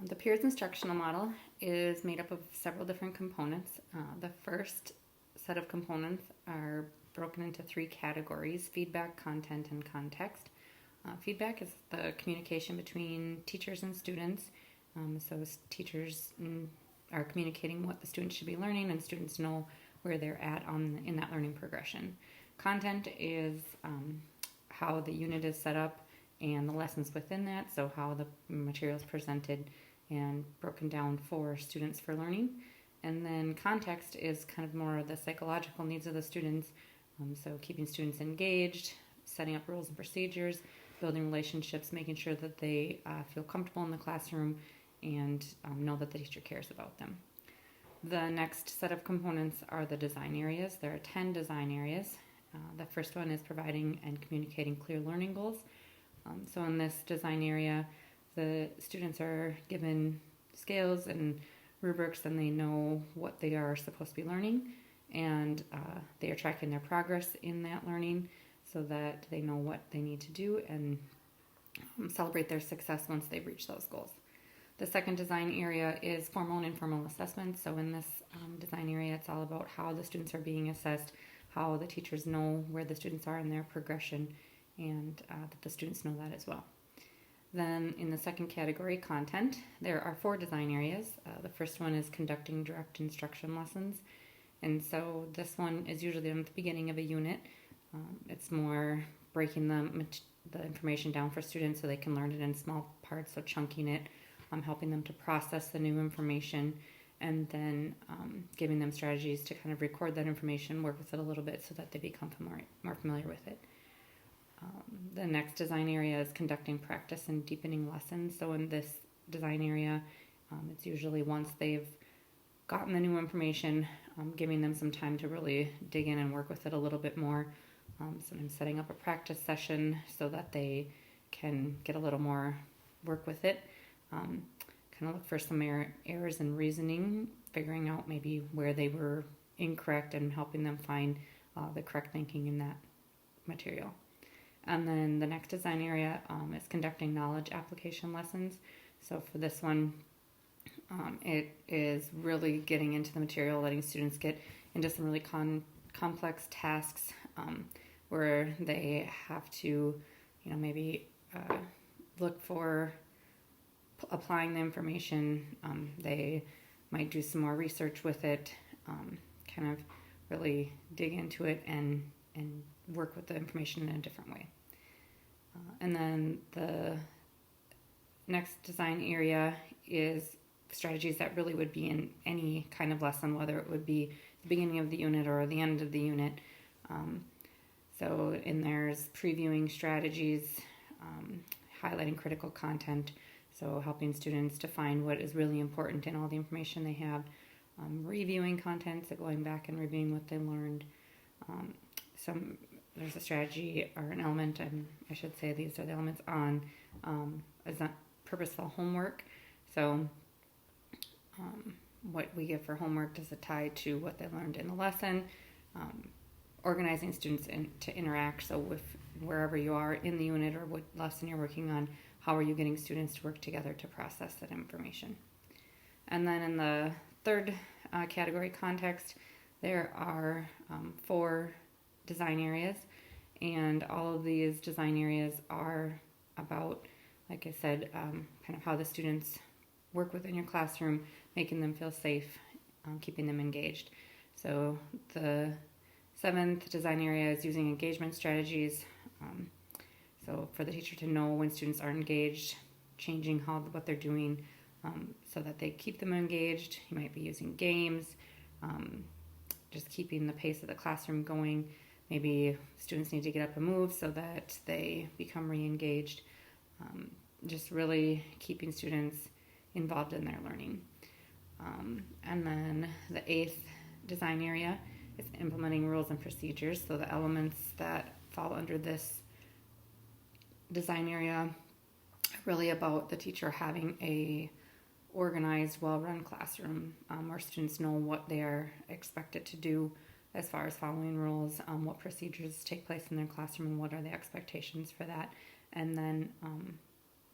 The Pierz instructional model is made up of several different components. The first set of components are broken into three categories: feedback, content, and context. Feedback is the communication between teachers and students. Teachers are communicating what the students should be learning, and students know where they're at in that learning progression. Content is how the unit is set up and the lessons within that, so how the material is presented and broken down for students for learning. And then context is kind of more the psychological needs of the students, so keeping students engaged, setting up rules and procedures, building relationships, making sure that they feel comfortable in the classroom and know that the teacher cares about them. The next set of components are the design areas. There are 10 design areas. The first one is providing and communicating clear learning goals. So in this design area, the students are given scales and rubrics, and they know what they are supposed to be learning, and they are tracking their progress in that learning so that they know what they need to do and celebrate their success once they've reached those goals. The second design area is formal and informal assessment. So in this design area, it's all about how the students are being assessed, how the teachers know where the students are in their progression, and that the students know that as well. Then in the second category, content, there are 4 design areas. The first one is conducting direct instruction lessons. And so this one is usually done at the beginning of a unit. It's more breaking the information down for students so they can learn it in small parts, so chunking it, helping them to process the new information, and then giving them strategies to kind of record that information, work with it a little bit so that they become more familiar with it. The next design area is conducting practice and deepening lessons. So in this design area, it's usually once they've gotten the new information, giving them some time to really dig in and work with it a little bit more. Sometimes setting up a practice session so that they can get a little more work with it. Kind of look for some errors in reasoning, figuring out maybe where they were incorrect and helping them find the correct thinking in that material. And then the next design area is conducting knowledge application lessons. So for this one, it is really getting into the material, letting students get into some really complex tasks where they have to, maybe look for applying the information. They might do some more research with it, kind of really dig into it and work with the information in a different way. And then the next design area is strategies that really would be in any kind of lesson, whether it would be the beginning of the unit or the end of the unit. There's previewing strategies, highlighting critical content, so helping students to find what is really important in all the information they have, reviewing content, so going back and reviewing what they learned. There's a strategy or an element, I should say these are the elements on purposeful homework. So what we give for homework, does it tie to what they learned in the lesson? Organizing students to interact, so with wherever you are in the unit or what lesson you're working on, how are you getting students to work together to process that information? And then in the third category, context, there are 4 design areas, and all of these design areas are about, like I said, kind of how the students work within your classroom, making them feel safe, keeping them engaged. So the 7th design area is using engagement strategies. So for the teacher to know when students are engaged, changing what they're doing so that they keep them engaged. You might be using games, just keeping the pace of the classroom going. Maybe students need to get up and move so that they become re-engaged. Just really keeping students involved in their learning. And then the 8th design area is implementing rules and procedures. So the elements that fall under this design area are really about the teacher having a organized, well-run classroom where students know what they are expected to do as far as following rules, what procedures take place in their classroom and what are the expectations for that, and then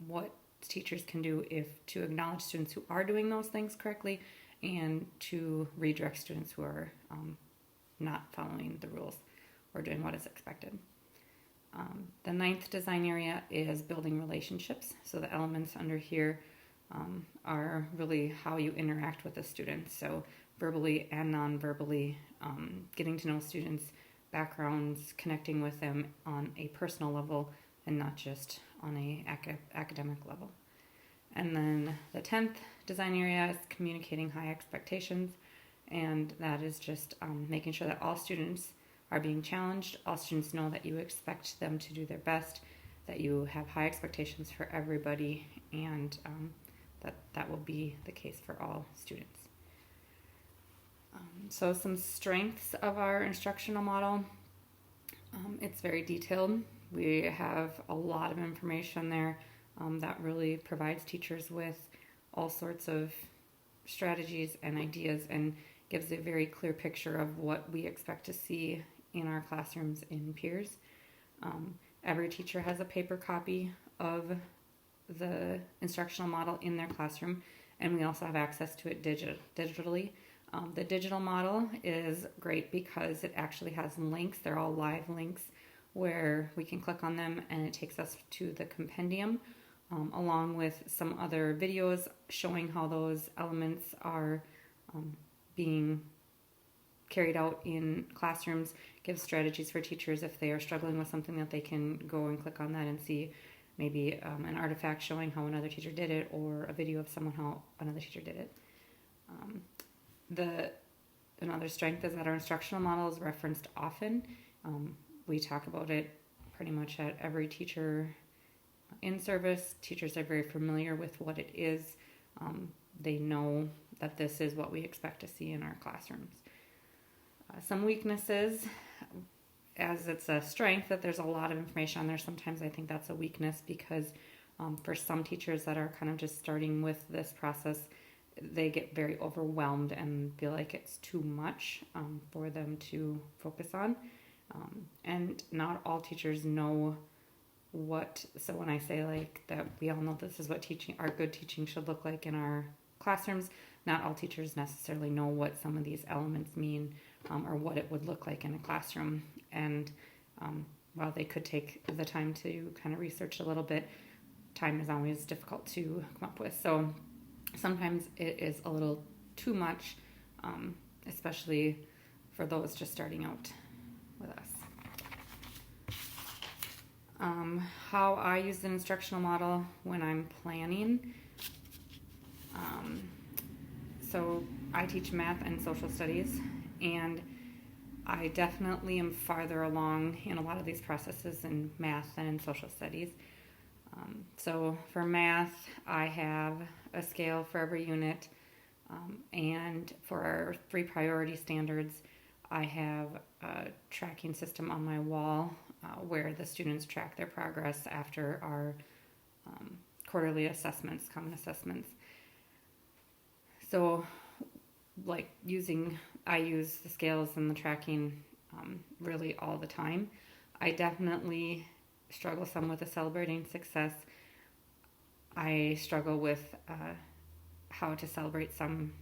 what teachers can do to acknowledge students who are doing those things correctly and to redirect students who are not following the rules or doing what is expected. The 9th design area is building relationships. So the elements under here are really how you interact with a student. So verbally and non-verbally, getting to know students' backgrounds, connecting with them on a personal level and not just on a academic level. And then the 10th design area is communicating high expectations, and that is just making sure that all students are being challenged. All students know that you expect them to do their best, that you have high expectations for everybody, and that will be the case for all students. So some strengths of our instructional model. It's very detailed. We have a lot of information there that really provides teachers with all sorts of strategies and ideas and gives a very clear picture of what we expect to see in our classrooms in Pierz. Every teacher has a paper copy of the instructional model in their classroom, and we also have access to it digitally. The digital model is great because it actually has links. They're all live links where we can click on them and it takes us to the compendium, along with some other videos showing how those elements are being carried out in classrooms. Gives strategies for teachers if they are struggling with something, that they can go and click on that and see maybe an artifact showing how another teacher did it, or a video of someone how another teacher did it. Another strength is that our instructional model is referenced often. We talk about it pretty much at every teacher in service. Teachers are very familiar with what it is. They know that this is what we expect to see in our classrooms. Some weaknesses, as it's a strength that there's a lot of information on there, sometimes I think that's a weakness because for some teachers that are kind of just starting with this process, they get very overwhelmed and feel like it's too much for them to focus on. And not all teachers know so when I say like that we all know this is what our good teaching should look like in our classrooms, not all teachers necessarily know what some of these elements mean or what it would look like in a classroom. And while they could take the time to kind of research a little bit, time is always difficult to come up with. So sometimes it is a little too much, especially for those just starting out with us. How I use the instructional model when I'm planning. So I teach math and social studies, and I definitely am farther along in a lot of these processes in math than in social studies. So for math, I have a scale for every unit, and for our 3 priority standards, I have a tracking system on my wall where the students track their progress after our quarterly assessments, common assessments. So I use the scales and the tracking really all the time. I definitely struggle some with the celebrating success. I struggle with how to celebrate some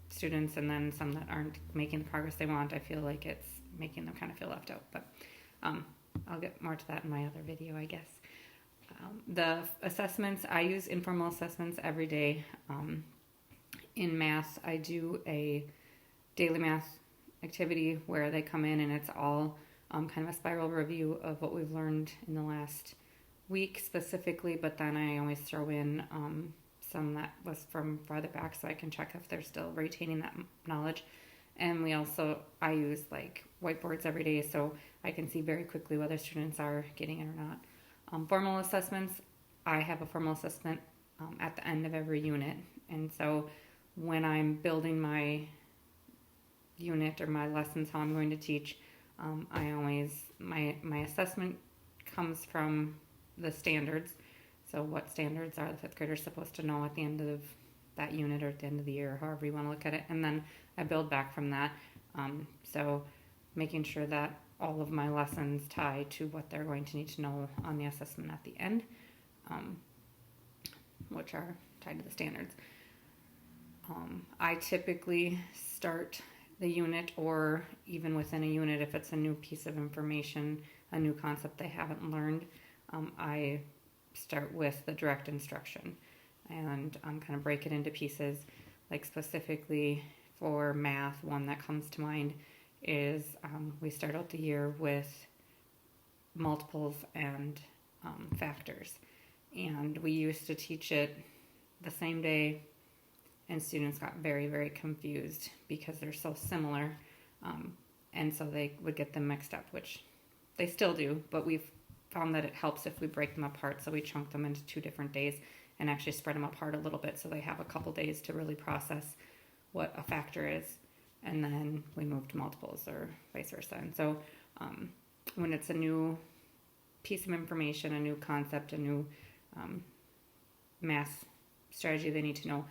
students and then some that aren't making the progress they want. I feel like it's making them kind of feel left out, but I'll get more to that in my other video, I guess. The assessments, I use informal assessments every day. In math, I do a daily math activity where they come in and it's all kind of a spiral review of what we've learned in the last week specifically, but then I always throw in some that was from farther back so I can check if they're still retaining that knowledge. And I use like whiteboards every day so I can see very quickly whether students are getting it or not. Formal assessments, I have a formal assessment at the end of every unit. And so when I'm building my unit or my lessons, how I'm going to teach, my assessment comes from the standards. So what standards are the 5th graders supposed to know at the end of that unit or at the end of the year, however you want to look at it. And then I build back from that. So making sure that all of my lessons tie to what they're going to need to know on the assessment at the end. which are tied to the standards. I typically start the unit, or even within a unit, if it's a new piece of information, a new concept they haven't learned, I start with the direct instruction and kind of break it into pieces. Like specifically for math, one that comes to mind is we start out the year with multiples and factors. And we used to teach it the same day, and students got very, very confused because they're so similar. And so they would get them mixed up, which they still do, but we've found that it helps if we break them apart. So we chunk them into 2 different days and actually spread them apart a little bit so they have a couple days to really process what a factor is. And then we move to multiples or vice versa. And so when it's a new piece of information, a new concept, a new math strategy they need to know,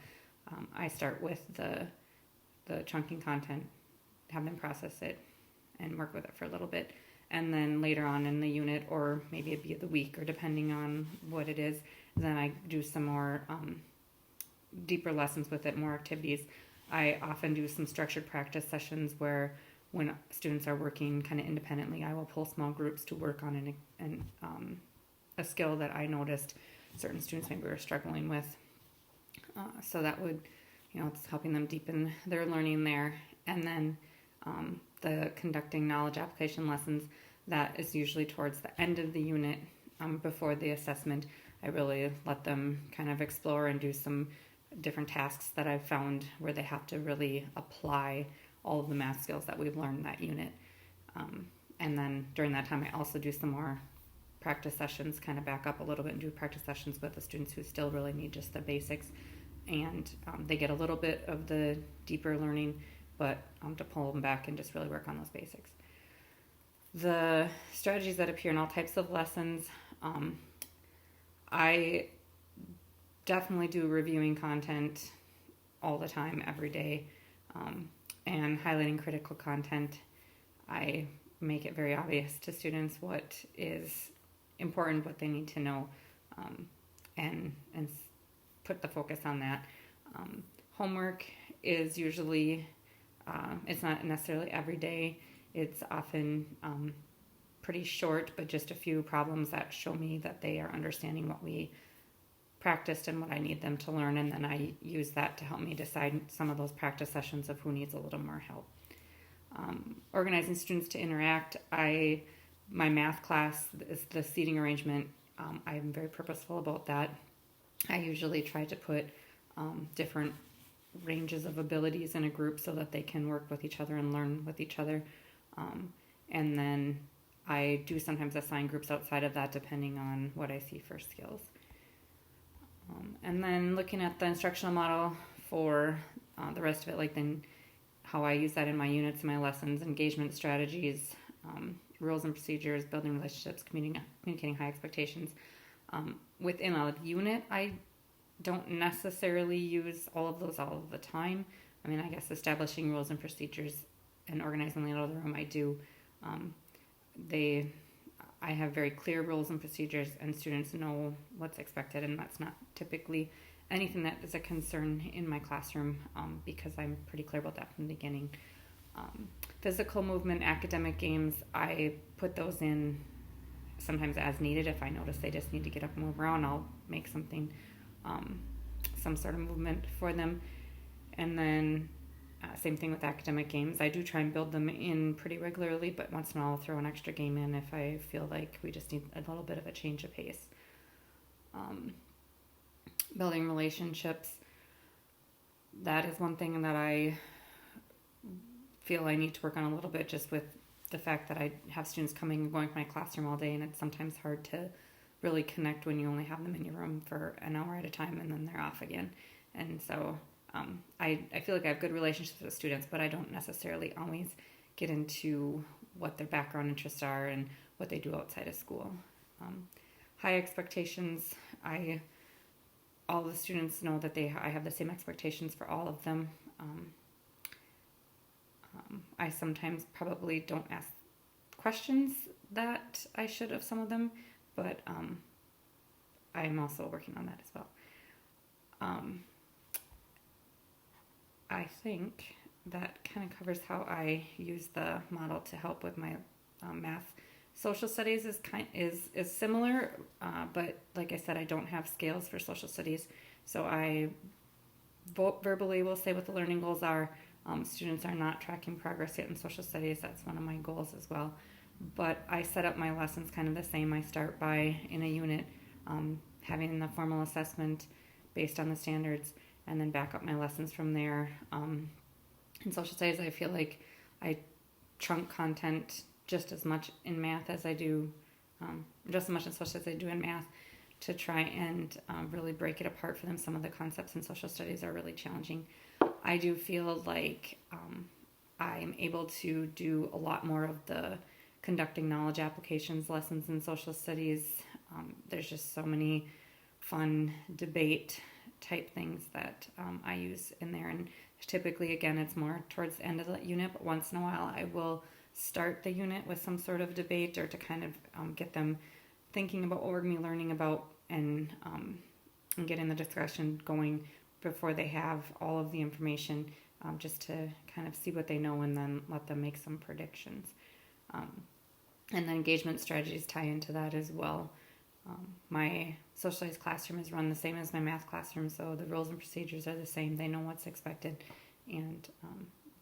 I start with the chunking content, have them process it, and work with it for a little bit. And then later on in the unit, or maybe it'd be the week, or depending on what it is, then I do some more deeper lessons with it, more activities. I often do some structured practice sessions where when students are working kind of independently, I will pull small groups to work on a skill that I noticed certain students maybe were struggling with. So that would, it's helping them deepen their learning there. And then the conducting knowledge application lessons, that is usually towards the end of the unit, before the assessment. I really let them kind of explore and do some different tasks that I've found where they have to really apply all of the math skills that we've learned in that unit. And then during that time, I also do some more practice sessions, kind of back up a little bit and do practice sessions with the students who still really need just the basics. And they get a little bit of the deeper learning, but to pull them back and just really work on those basics. The strategies that appear in all types of lessons, I definitely do reviewing content all the time, every day, and highlighting critical content. I make it very obvious to students what is important, what they need to know, and put the focus on that. Homework is usually, it's not necessarily every day. It's often pretty short, but just a few problems that show me that they are understanding what we practiced and what I need them to learn, and then I use that to help me decide some of those practice sessions of who needs a little more help. Organizing students to interact. My math class is the seating arrangement. I'm very purposeful about that. I usually try to put different ranges of abilities in a group so that they can work with each other and learn with each other. And then I do sometimes assign groups outside of that depending on what I see for skills. And then looking at the instructional model for the rest of it, like then how I use that in my units, my lessons, engagement strategies, rules and procedures, building relationships, communicating high expectations. Within a unit, I don't necessarily use all of those all of the time. I mean, I guess establishing rules and procedures and organizing the layout of the room, I do. I have very clear rules and procedures, and students know what's expected, and that's not typically anything that is a concern in my classroom, because I'm pretty clear about that from the beginning. Physical movement, academic games, I put those in sometimes as needed. If I notice they just need to get up and move around, I'll make something, some sort of movement for them. And then same thing with academic games. I do try and build them in pretty regularly, but once in a while I'll throw an extra game in if I feel like we just need a little bit of a change of pace. Building relationships. That is one thing that I feel I need to work on a little bit, just with the fact that I have students coming and going from my classroom all day, and it's sometimes hard to really connect when you only have them in your room for an hour at a time and then they're off again. And so I feel like I have good relationships with students, but I don't necessarily always get into what their background interests are and what they do outside of school. High expectations. All the students know that I have the same expectations for all of them. I sometimes probably don't ask questions that I should of some of them, but I'm also working on that as well. I think that kind of covers how I use the model to help with my math. Social studies is similar, but like I said, I don't have scales for social studies, so I verbally will say what the learning goals are. Students are not tracking progress yet in social studies. That's one of my goals as well. But I set up my lessons kind of the same. I start by, in a unit, having the formal assessment based on the standards, and then back up my lessons from there. In social studies, I feel like I trunk content just as much in math as I do, just as much in social studies as I do in math, to try and really break it apart for them. Some of the concepts in social studies are really challenging. I do feel like I'm able to do a lot more of the conducting knowledge applications lessons in social studies. There's just so many fun debate type things that I use in there, and typically, again, it's more towards the end of the unit, but once in a while I will start the unit with some sort of debate, or to kind of get them thinking about what we're going to be learning about, and getting the discussion going before they have all of the information, just to kind of see what they know and then let them make some predictions. And the engagement strategies tie into that as well. My social studies classroom is run the same as my math classroom, so the rules and procedures are the same. They know what's expected, and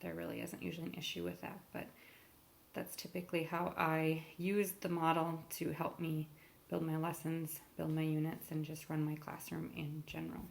there really isn't usually an issue with that. But that's typically how I use the model to help me build my lessons, build my units, and just run my classroom in general.